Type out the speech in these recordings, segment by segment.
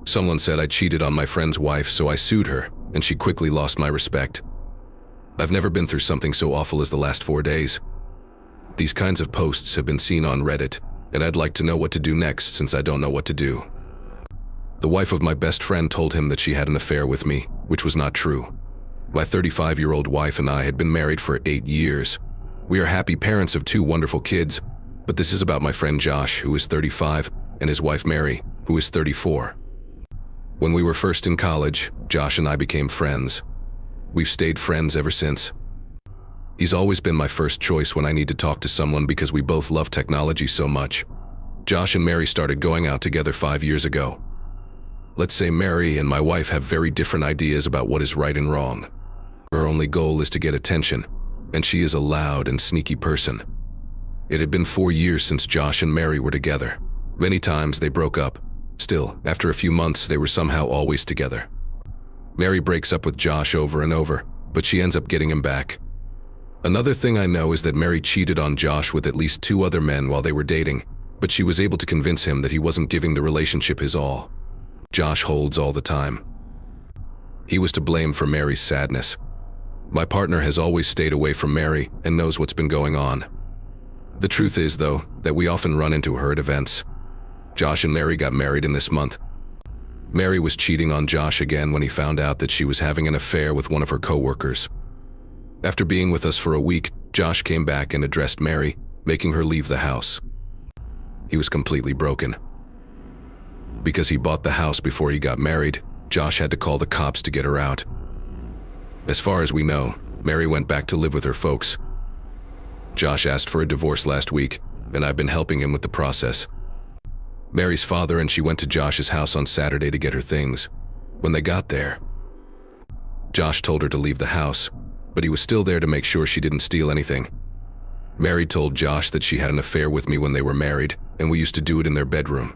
Someone said I cheated on my friend's wife, so I sued her, and she quickly lost my respect. I've never been through something so awful as the last 4 days. These kinds of posts have been seen on Reddit, and I'd like to know what to do next since I don't know what to do. The wife of my best friend told him that she had an affair with me, which was not true. My 35-year-old wife and I had been married for 8 years. We are happy parents of 2 wonderful kids, but this is about my friend Josh, who is 35, and his wife Mary, who is 34. When we were first in college, Josh and I became friends. We've stayed friends ever since. He's always been my first choice when I need to talk to someone because we both love technology so much. Josh and Mary started going out together 5 years ago. Let's say Mary and my wife have very different ideas about what is right and wrong. Her only goal is to get attention, and she is a loud and sneaky person. It had been 4 years since Josh and Mary were together. Many times they broke up. Still, after a few months, they were somehow always together. Mary breaks up with Josh over and over, but she ends up getting him back. Another thing I know is that Mary cheated on Josh with at least 2 other men while they were dating, but she was able to convince him that he wasn't giving the relationship his all. Josh holds all the time. He was to blame for Mary's sadness. My partner has always stayed away from Mary and knows what's been going on. The truth is, though, that we often run into her at events. Josh and Mary got married in this month. Mary was cheating on Josh again when he found out that she was having an affair with one of her co-workers. After being with us for a week, Josh came back and addressed Mary, making her leave the house. He was completely broken. Because he bought the house before he got married, Josh had to call the cops to get her out. As far as we know, Mary went back to live with her folks. Josh asked for a divorce last week, and I've been helping him with the process. Mary's father and she went to Josh's house on Saturday to get her things. When they got there, Josh told her to leave the house, but he was still there to make sure she didn't steal anything. Mary told Josh that she had an affair with me when they were married, and we used to do it in their bedroom.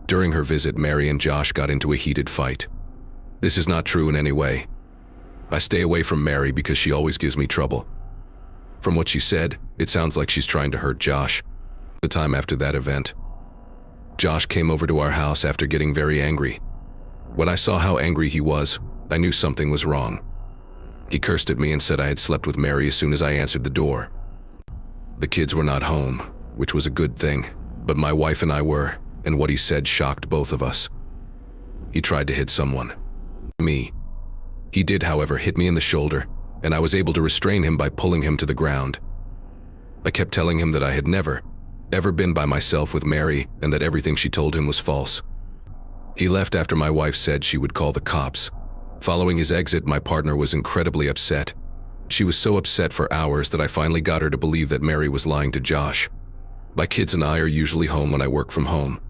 During her visit, Mary and Josh got into a heated fight. This is not true in any way. I stay away from Mary because she always gives me trouble. From what she said, it sounds like she's trying to hurt Josh. The time after that event, Josh came over to our house after getting very angry. When I saw how angry he was, I knew something was wrong. He cursed at me and said I had slept with Mary as soon as I answered the door. The kids were not home, which was a good thing, but my wife and I were, and what he said shocked both of us. He tried to hit someone. Me. He did, however, hit me in the shoulder, and I was able to restrain him by pulling him to the ground. I kept telling him that I had never, ever been by myself with Mary and that everything she told him was false. He left after my wife said she would call the cops. Following his exit, my partner was incredibly upset. She was so upset for hours that I finally got her to believe that Mary was lying to Josh. My kids and I are usually home when I work from home.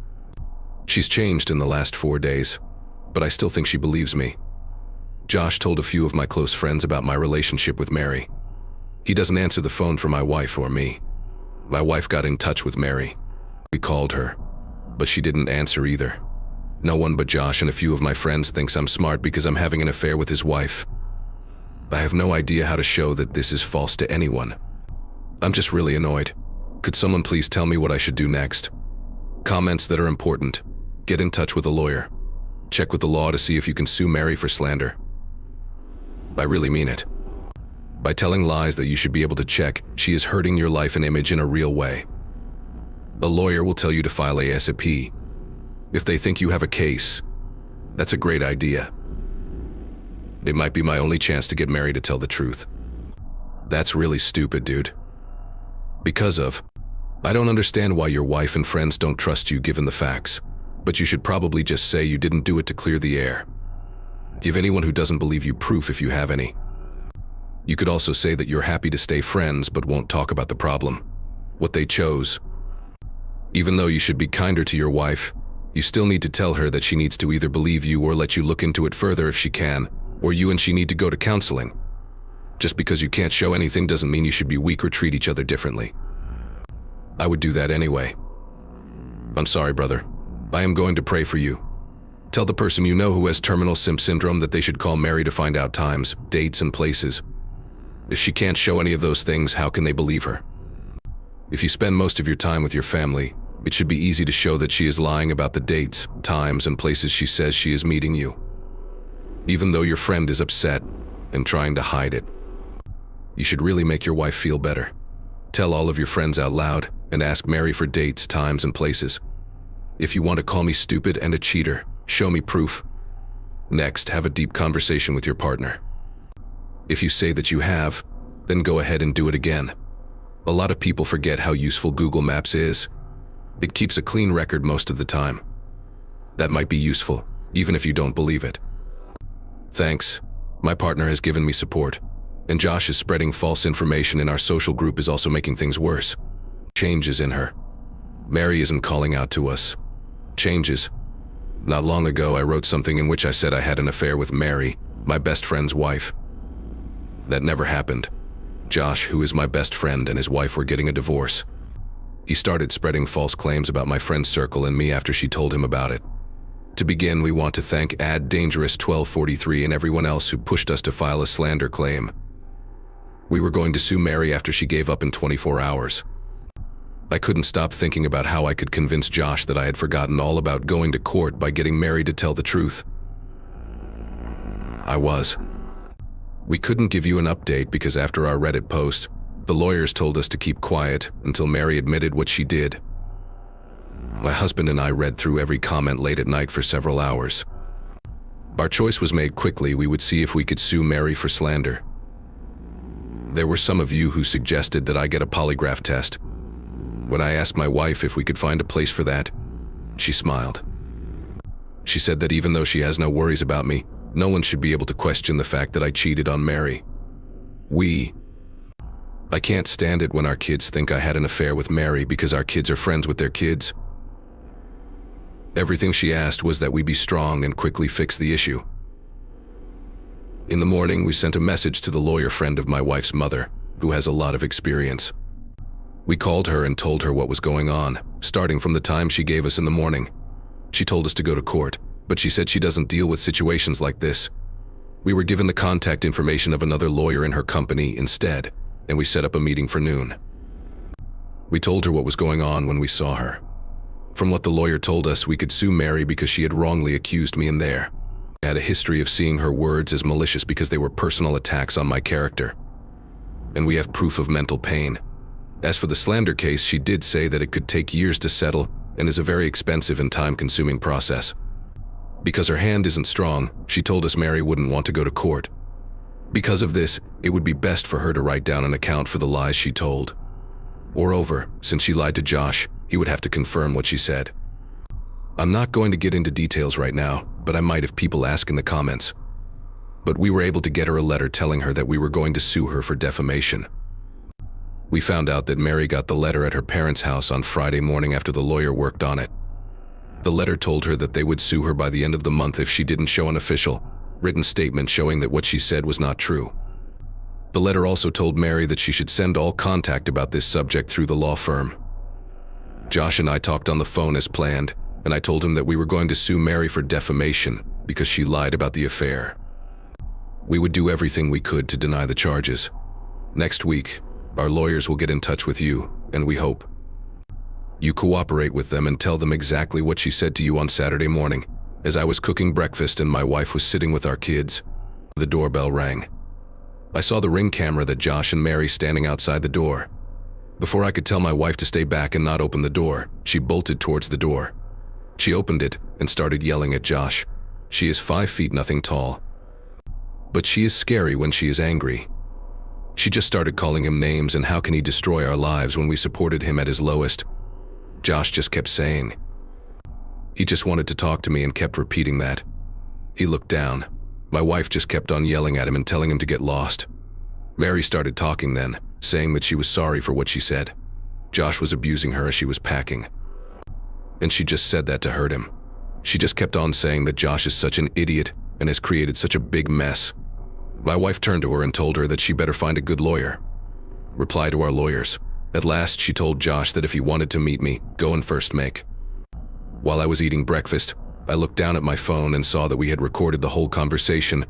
She's changed in the last 4 days, but I still think she believes me. Josh told a few of my close friends about my relationship with Mary. He doesn't answer the phone for my wife or me. My wife got in touch with Mary. We called her, but she didn't answer either. No one but Josh and a few of my friends thinks I'm smart because I'm having an affair with his wife. I have no idea how to show that this is false to anyone. I'm just really annoyed. Could someone please tell me what I should do next? Comments that are important. Get in touch with a lawyer. Check with the law to see if you can sue Mary for slander. I really mean it. By telling lies that you should be able to check, she is hurting your life and image in a real way. A lawyer will tell you to file ASAP. If they think you have a case, that's a great idea. It might be my only chance to get Mary to tell the truth. That's really stupid, dude. I don't understand why your wife and friends don't trust you given the facts, but you should probably just say you didn't do it to clear the air. Give anyone who doesn't believe you proof if you have any. You could also say that you're happy to stay friends but won't talk about the problem, what they chose. Even though you should be kinder to your wife, you still need to tell her that she needs to either believe you or let you look into it further if she can, or you and she need to go to counseling. Just because you can't show anything doesn't mean you should be weak or treat each other differently. I would do that anyway. I'm sorry, brother. I am going to pray for you. Tell the person you know who has terminal simp syndrome that they should call Mary to find out times, dates, and places. If she can't show any of those things, how can they believe her? If you spend most of your time with your family, It should be easy to show that she is lying about the dates, times, and places she says she is meeting you, even though your friend is upset and trying to hide it. You should really make your wife feel better. Tell all of your friends out loud and ask Mary for dates, times, and places. If you want to call me stupid and a cheater, show me proof. Next, have a deep conversation with your partner. If you say that you have, then go ahead and do it again. A lot of people forget how useful Google Maps is. It keeps a clean record most of the time. That might be useful, even if you don't believe it. Thanks. My partner has given me support, and Josh is spreading false information in our social group is also making things worse. Changes in her. Mary isn't calling out to us. Changes. Not long ago, I wrote something in which I said I had an affair with Mary, my best friend's wife. That never happened. Josh, who is my best friend, and his wife were getting a divorce. He started spreading false claims about my friend's circle and me after she told him about it. To begin, we want to thank @dangerous1243 and everyone else who pushed us to file a slander claim. We were going to sue Mary after she gave up in 24 hours. I couldn't stop thinking about how I could convince Josh that I had forgotten all about going to court by getting Mary to tell the truth. I was. We couldn't give you an update because after our Reddit post, the lawyers told us to keep quiet until Mary admitted what she did. My husband and I read through every comment late at night for several hours. Our choice was made quickly. We would see if we could sue Mary for slander. There were some of you who suggested that I get a polygraph test. When I asked my wife if we could find a place for that, she smiled. She said that even though she has no worries about me, no one should be able to question the fact that I cheated on Mary. I can't stand it when our kids think I had an affair with Mary because our kids are friends with their kids. Everything she asked was that we be strong and quickly fix the issue. In the morning, we sent a message to the lawyer friend of my wife's mother, who has a lot of experience. We called her and told her what was going on, starting from the time she gave us in the morning. She told us to go to court, but she said she doesn't deal with situations like this. We were given the contact information of another lawyer in her company instead, and we set up a meeting for noon. We told her what was going on when we saw her. From what the lawyer told us, we could sue Mary because she had wrongly accused me in there. I had a history of seeing her words as malicious because they were personal attacks on my character. And we have proof of mental pain. As for the slander case, she did say that it could take years to settle and is a very expensive and time-consuming process. Because her hand isn't strong, she told us Mary wouldn't want to go to court. Because of this, it would be best for her to write down an account for the lies she told. Moreover, since she lied to Josh, he would have to confirm what she said. I'm not going to get into details right now, but I might if people ask in the comments. But we were able to get her a letter telling her that we were going to sue her for defamation. We found out that Mary got the letter at her parents' house on Friday morning after the lawyer worked on it. The letter told her that they would sue her by the end of the month if she didn't show an official, written statement showing that what she said was not true. The letter also told Mary that she should send all contact about this subject through the law firm. Josh and I talked on the phone as planned, and I told him that we were going to sue Mary for defamation because she lied about the affair. We would do everything we could to deny the charges. Next week, our lawyers will get in touch with you, and we hope you cooperate with them and tell them exactly what she said to you on Saturday morning, as I was cooking breakfast and my wife was sitting with our kids. The doorbell rang. I saw the Ring camera that Josh and Mary standing outside the door. Before I could tell my wife to stay back and not open the door, she bolted towards the door. She opened it and started yelling at Josh. She is 5 feet nothing tall. But she is scary when she is angry. She just started calling him names and how can he destroy our lives when we supported him at his lowest. Josh just kept saying. He just wanted to talk to me and kept repeating that. He looked down. My wife just kept on yelling at him and telling him to get lost. Mary started talking then, saying that she was sorry for what she said. Josh was abusing her as she was packing. And she just said that to hurt him. She just kept on saying that Josh is such an idiot and has created such a big mess. My wife turned to her and told her that she better find a good lawyer. Reply to our lawyers. At last, she told Josh that if he wanted to meet me, go and first make. While I was eating breakfast, I looked down at my phone and saw that we had recorded the whole conversation,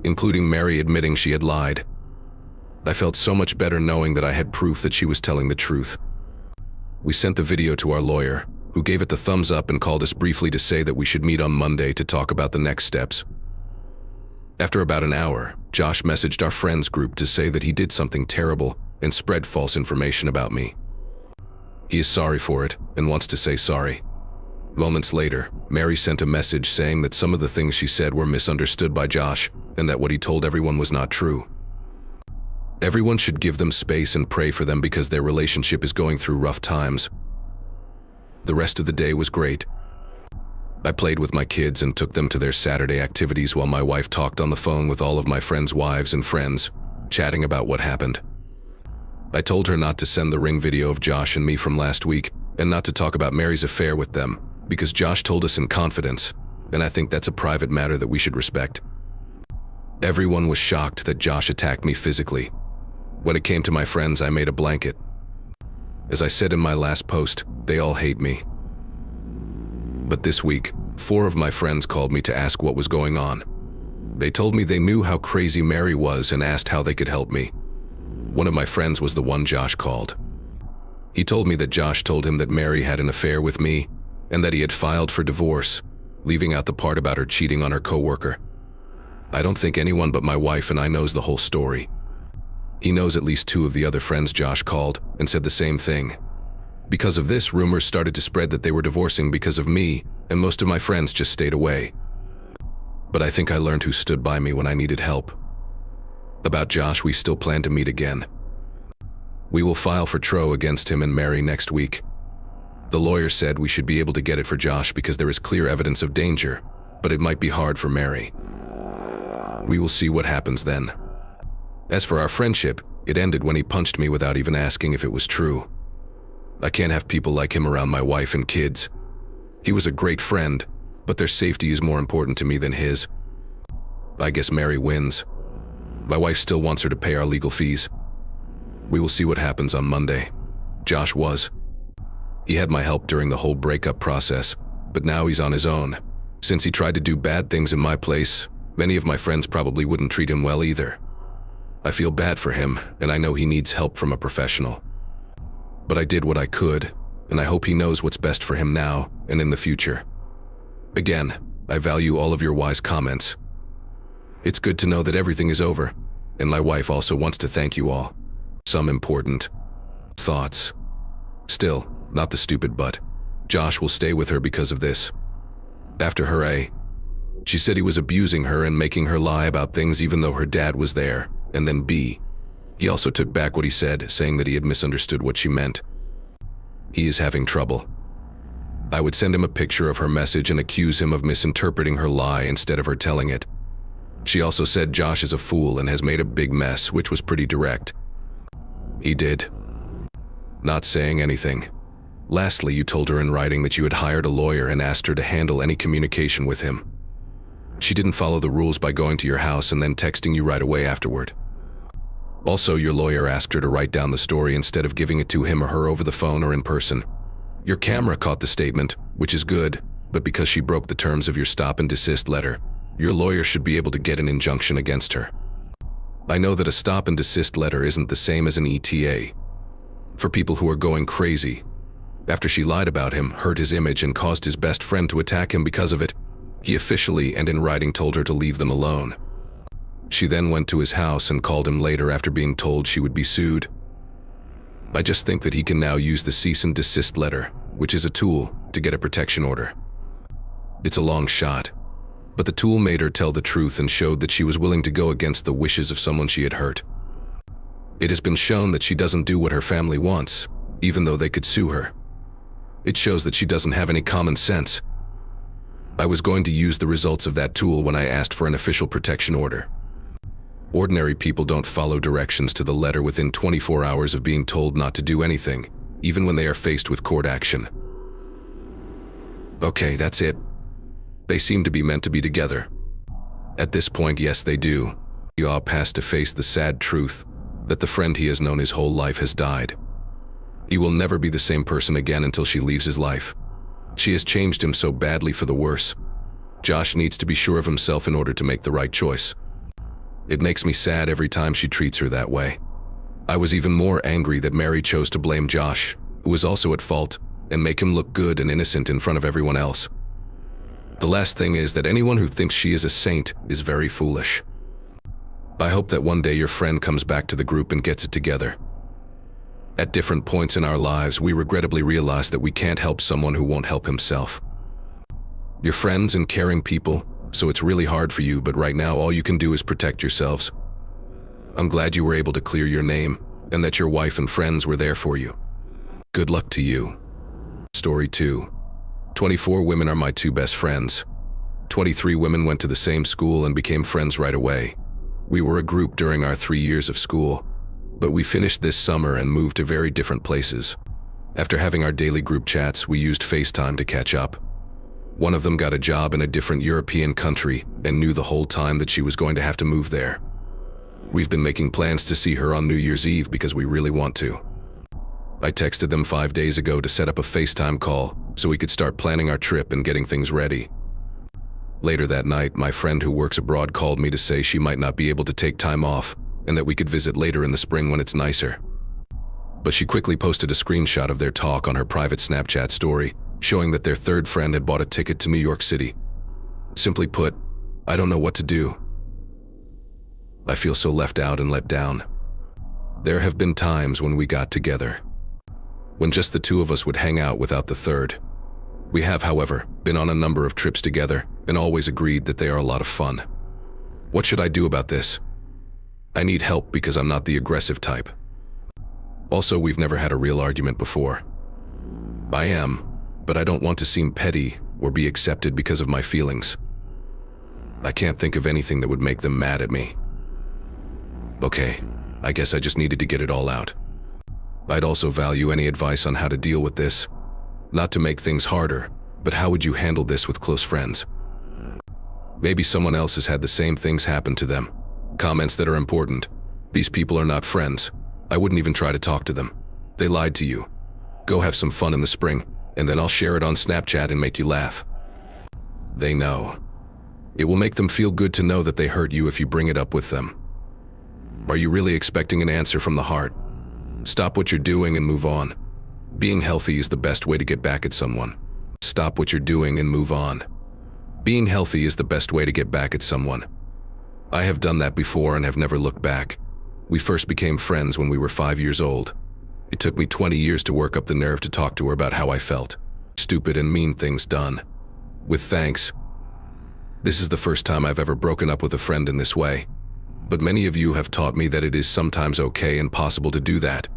including Mary admitting she had lied. I felt so much better knowing that I had proof that she was telling the truth. We sent the video to our lawyer, who gave it the thumbs up and called us briefly to say that we should meet on Monday to talk about the next steps. After about an hour, Josh messaged our friends group to say that he did something terrible and spread false information about me. He is sorry for it and wants to say sorry. Moments later, Mary sent a message saying that some of the things she said were misunderstood by Josh and that what he told everyone was not true. Everyone should give them space and pray for them because their relationship is going through rough times. The rest of the day was great. I played with my kids and took them to their Saturday activities while my wife talked on the phone with all of my friends' wives and friends, chatting about what happened. I told her not to send the ring video of Josh and me from last week and not to talk about Mary's affair with them, because Josh told us in confidence, and I think that's a private matter that we should respect. Everyone was shocked that Josh attacked me physically. When it came to my friends, I made a blanket. As I said in my last post, they all hate me. But this week, 4 of my friends called me to ask what was going on. They told me they knew how crazy Mary was and asked how they could help me. One of my friends was the one Josh called. He told me that Josh told him that Mary had an affair with me and that he had filed for divorce, leaving out the part about her cheating on her coworker. I don't think anyone but my wife and I knows the whole story. He knows at least 2 of the other friends Josh called and said the same thing. Because of this, rumors started to spread that they were divorcing because of me, and most of my friends just stayed away. But I think I learned who stood by me when I needed help. About Josh, we still plan to meet again. We will file for TRO against him and Mary next week. The lawyer said we should be able to get it for Josh because there is clear evidence of danger, but it might be hard for Mary. We will see what happens then. As for our friendship, it ended when he punched me without even asking if it was true. I can't have people like him around my wife and kids. He was a great friend, but their safety is more important to me than his. I guess Mary wins. My wife still wants her to pay our legal fees. We will see what happens on Monday. Josh was. He had my help during the whole breakup process, but now he's on his own. Since he tried to do bad things in my place, many of my friends probably wouldn't treat him well either. I feel bad for him, and I know he needs help from a professional. But I did what I could, and I hope he knows what's best for him now and in the future. Again, I value all of your wise comments. It's good to know that everything is over, and my wife also wants to thank you all. Some important thoughts. Still, not the stupid but. Josh will stay with her because of this. After her A, she said he was abusing her and making her lie about things even though her dad was there, and then B, he also took back what he said, saying that he had misunderstood what she meant. He is having trouble. I would send him a picture of her message and accuse him of misinterpreting her lie instead of her telling it. She also said Josh is a fool and has made a big mess, which was pretty direct. He did. Not saying anything. Lastly, you told her in writing that you had hired a lawyer and asked her to handle any communication with him. She didn't follow the rules by going to your house and then texting you right away afterward. Also, your lawyer asked her to write down the story instead of giving it to him or her over the phone or in person. Your camera caught the statement, which is good, but because she broke the terms of your stop and desist letter, your lawyer should be able to get an injunction against her. I know that a stop and desist letter isn't the same as an ETA. For people who are going crazy, after she lied about him, hurt his image, and caused his best friend to attack him because of it, he officially and in writing told her to leave them alone. She then went to his house and called him later after being told she would be sued. I just think that he can now use the cease and desist letter, which is a tool, to get a protection order. It's a long shot, but the tool made her tell the truth and showed that she was willing to go against the wishes of someone she had hurt. It has been shown that she doesn't do what her family wants, even though they could sue her. It shows that she doesn't have any common sense. I was going to use the results of that tool when I asked for an official protection order. Ordinary people don't follow directions to the letter within 24 hours of being told not to do anything, even when they are faced with court action. Okay, that's it. They seem to be meant to be together. At this point, yes, they do. Yup has to face the sad truth that the friend he has known his whole life has died. He will never be the same person again until she leaves his life. She has changed him so badly for the worse. Josh needs to be sure of himself in order to make the right choice. It makes me sad every time she treats her that way. I was even more angry that Mary chose to blame Josh, who was also at fault, and make him look good and innocent in front of everyone else. The last thing is that anyone who thinks she is a saint is very foolish. I hope that one day your friend comes back to the group and gets it together. At different points in our lives, we regrettably realize that we can't help someone who won't help himself. You're friends and caring people, so it's really hard for you, but right now all you can do is protect yourselves. I'm glad you were able to clear your name and that your wife and friends were there for you. Good luck to you. Story 2. 24 women are my 2 best friends. 23 women went to the same school and became friends right away. We were a group during our 3 years of school, but we finished this summer and moved to very different places. After having our daily group chats, we used FaceTime to catch up. One of them got a job in a different European country and knew the whole time that she was going to have to move there. We've been making plans to see her on New Year's Eve because we really want to. I texted them 5 days ago to set up a FaceTime call so we could start planning our trip and getting things ready. Later that night, my friend who works abroad called me to say she might not be able to take time off and that we could visit later in the spring when it's nicer. But she quickly posted a screenshot of their talk on her private Snapchat story, showing that their third friend had bought a ticket to New York City. Simply put, I don't know what to do. I feel so left out and let down. There have been times when we got together, when just the 2 of us would hang out without the third. We have, however, been on a number of trips together and always agreed that they are a lot of fun. What should I do about this? I need help because I'm not the aggressive type. Also, we've never had a real argument before. I am, but I don't want to seem petty or be accepted because of my feelings. I can't think of anything that would make them mad at me. Okay, I guess I just needed to get it all out. I'd also value any advice on how to deal with this. Not to make things harder, but how would you handle this with close friends? Maybe someone else has had the same things happen to them. Comments that are important. These people are not friends. I wouldn't even try to talk to them. They lied to you. Go have some fun in the spring, and then I'll share it on Snapchat and make you laugh. They know. It will make them feel good to know that they hurt you if you bring it up with them. Are you really expecting an answer from the heart? Stop what you're doing and move on. Being healthy is the best way to get back at someone. Stop what you're doing and move on. Being healthy is the best way to get back at someone. I have done that before and have never looked back. We first became friends when we were 5 years old. It took me 20 years to work up the nerve to talk to her about how I felt. Stupid and mean things done. With thanks. This is the first time I've ever broken up with a friend in this way. But many of you have taught me that it is sometimes okay and possible to do that.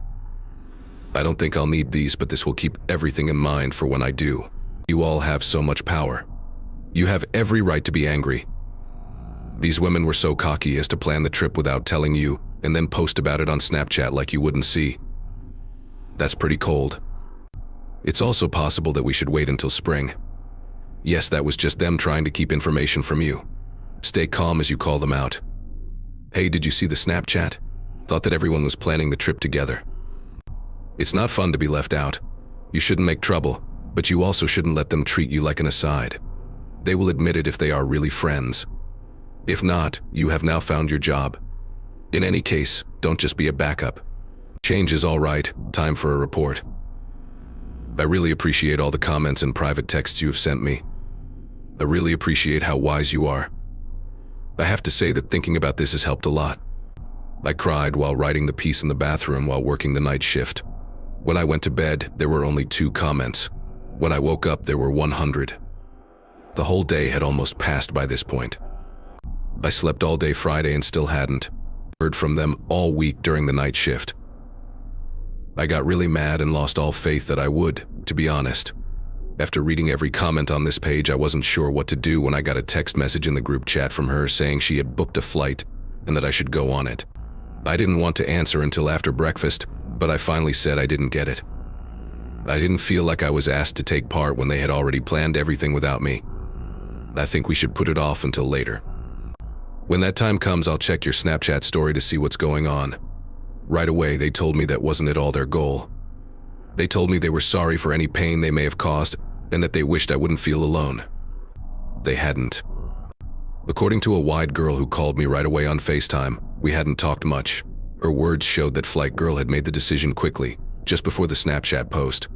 I don't think I'll need these, but this will keep everything in mind for when I do. You all have so much power. You have every right to be angry. These women were so cocky as to plan the trip without telling you and then post about it on Snapchat like you wouldn't see. That's pretty cold. It's also possible that we should wait until spring. Yes, that was just them trying to keep information from you. Stay calm as you call them out. Hey, did you see the Snapchat? Thought that everyone was planning the trip together. It's not fun to be left out. You shouldn't make trouble, but you also shouldn't let them treat you like an aside. They will admit it if they are really friends. If not, you have now found your job. In any case, don't just be a backup. Change is all right. Time for a report. I really appreciate all the comments and private texts you have sent me. I really appreciate how wise you are. I have to say that thinking about this has helped a lot. I cried while writing the piece in the bathroom while working the night shift. When I went to bed, there were only 2 comments. When I woke up, there were 100. The whole day had almost passed by this point. I slept all day Friday and still hadn't heard from them all week during the night shift. I got really mad and lost all faith that I would, to be honest. After reading every comment on this page, I wasn't sure what to do when I got a text message in the group chat from her saying she had booked a flight and that I should go on it. I didn't want to answer until after breakfast, but I finally said I didn't get it. I didn't feel like I was asked to take part when they had already planned everything without me. I think we should put it off until later. When that time comes, I'll check your Snapchat story to see what's going on. Right away, they told me that wasn't at all their goal. They told me they were sorry for any pain they may have caused and that they wished I wouldn't feel alone. They hadn't. According to a wide girl who called me right away on FaceTime, we hadn't talked much. Her words showed that Flight Girl had made the decision quickly, just before the Snapchat post.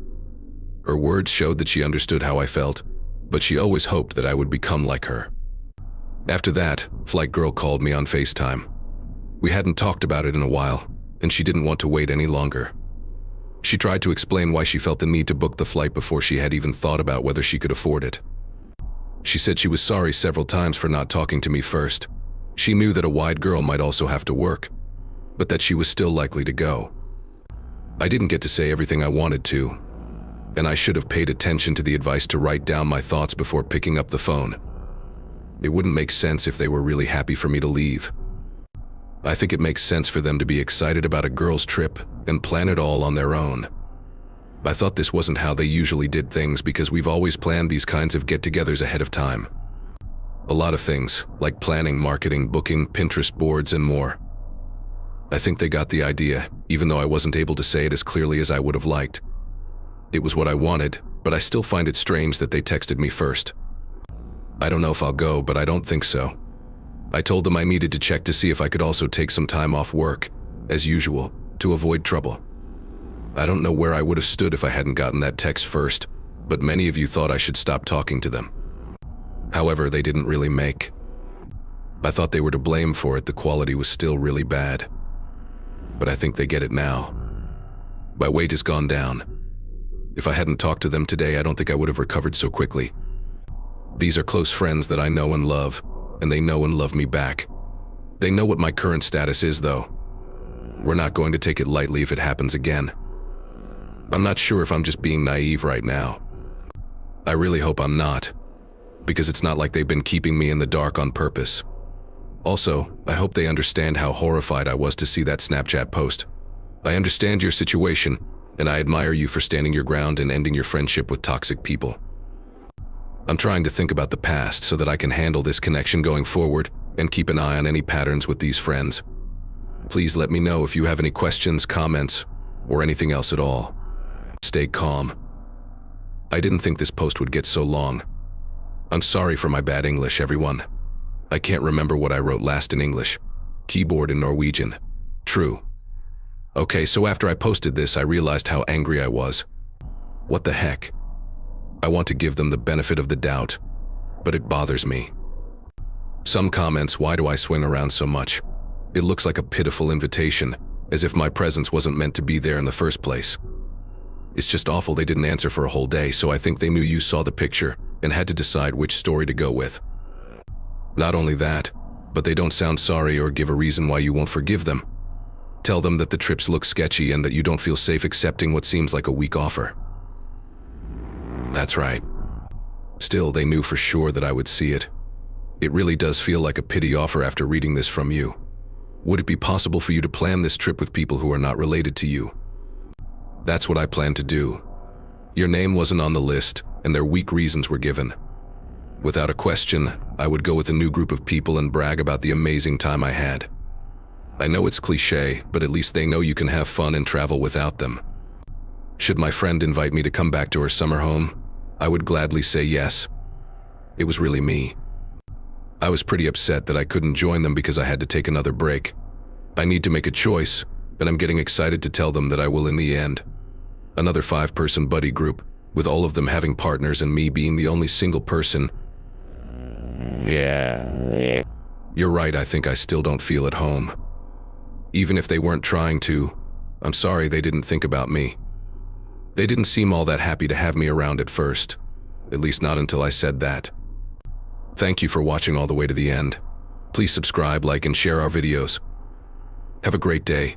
Her words showed that she understood how I felt, but she always hoped that I would become like her. After that, Flight Girl called me on FaceTime. We hadn't talked about it in a while, and she didn't want to wait any longer. She tried to explain why she felt the need to book the flight before she had even thought about whether she could afford it. She said she was sorry several times for not talking to me first. She knew that a wide girl might also have to work, but that she was still likely to go. I didn't get to say everything I wanted to, and I should have paid attention to the advice to write down my thoughts before picking up the phone. It wouldn't make sense if they were really happy for me to leave. I think it makes sense for them to be excited about a girl's trip and plan it all on their own. I thought this wasn't how they usually did things because we've always planned these kinds of get-togethers ahead of time. A lot of things, like planning, marketing, booking, Pinterest boards, and more. I think they got the idea, even though I wasn't able to say it as clearly as I would have liked. It was what I wanted, but I still find it strange that they texted me first. I don't know if I'll go, but I don't think so. I told them I needed to check to see if I could also take some time off work, as usual, to avoid trouble. I don't know where I would have stood if I hadn't gotten that text first, but many of you thought I should stop talking to them. However, they didn't really make. I thought they were to blame for it, the quality was still really bad. But I think they get it now. My weight has gone down. If I hadn't talked to them today, I don't think I would have recovered so quickly. These are close friends that I know and love, and they know and love me back. They know what my current status is, though. We're not going to take it lightly if it happens again. I'm not sure if I'm just being naive right now. I really hope I'm not, because it's not like they've been keeping me in the dark on purpose. Also, I hope they understand how horrified I was to see that Snapchat post. I understand your situation, and I admire you for standing your ground and ending your friendship with toxic people. I'm trying to think about the past so that I can handle this connection going forward and keep an eye on any patterns with these friends. Please let me know if you have any questions, comments, or anything else at all. Stay calm. I didn't think this post would get so long. I'm sorry for my bad English, everyone. I can't remember what I wrote last in English. Keyboard in Norwegian. True. Okay, so after I posted this, I realized how angry I was. What the heck? I want to give them the benefit of the doubt, but it bothers me. Some comments, why do I swing around so much? It looks like a pitiful invitation, as if my presence wasn't meant to be there in the first place. It's just awful they didn't answer for a whole day, so I think they knew you saw the picture and had to decide which story to go with. Not only that, but they don't sound sorry or give a reason why you won't forgive them. Tell them that the trips look sketchy and that you don't feel safe accepting what seems like a weak offer. That's right. Still, they knew for sure that I would see it. It really does feel like a pity offer after reading this from you. Would it be possible for you to plan this trip with people who are not related to you? That's what I plan to do. Your name wasn't on the list, and their weak reasons were given. Without a question, I would go with a new group of people and brag about the amazing time I had. I know it's cliché, but at least they know you can have fun and travel without them. Should my friend invite me to come back to her summer home, I would gladly say yes. It was really me. I was pretty upset that I couldn't join them because I had to take another break. I need to make a choice, and I'm getting excited to tell them that I will in the end. Another 5-person buddy group, with all of them having partners and me being the only single person. Yeah. You're right, I think I still don't feel at home. Even if they weren't trying to, I'm sorry they didn't think about me. They didn't seem all that happy to have me around at first, at least not until I said that. Thank you for watching all the way to the end. Please subscribe, like, and share our videos. Have a great day.